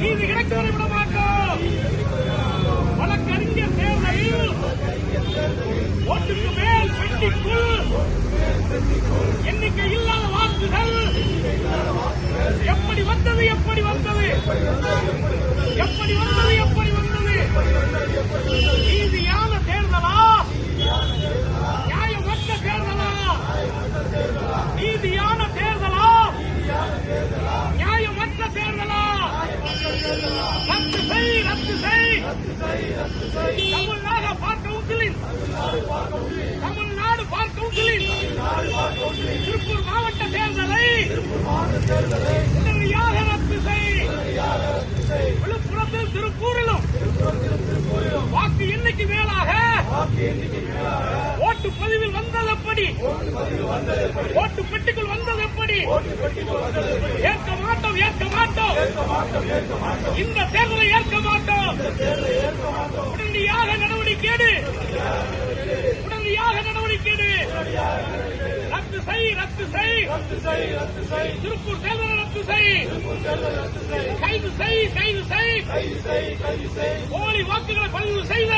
நீதி கிடைக்க விட மாட்டோம். வழக்கறிஞர் தேர்தலில் ஓட்டுக்கு மேல் பெட்டிக்குள் எண்ணிக்கை இல்லாத வாக்குகள் எப்படி வந்தது எப்படி வந்தது எப்படி வந்தது எப்படி வந்தது? நீதியான தேர்தலா? நியாயமற்ற தேர்தலா? நீதியான தேர்தலா? நியாயமற்ற தேர்தலா? ரத்து செய் ரத்து செய். தமிழ்நாடு பார் கவுன்சிலின் திருப்பூர் மாவட்ட தேர்தலை உடனடியாக ரத்து செய். விழுப்புரத்தில் திருப்பூரிலும் வாக்கு எண்ணிக்கை மேலாக ஓட்டு பதிவில் வந்தது எப்படி? ஓட்டு பெட்டிக்குள் வந்தது எப்படி? ஏற்க மாட்டோம் ஏற்க மாட்டோம். இந்த தேர்தலை ஏற்க மாட்டோம். உடனடியாக நடவடிக்கை எடு. உடனடியாக நடவடிக்கை எடு. ரத்து செய் ரத்து செய். திருப்பூர் தேர்தலை ரத்து செய். கைது செய் கைது செய். போலி வாக்குகளை பதிவு செய்த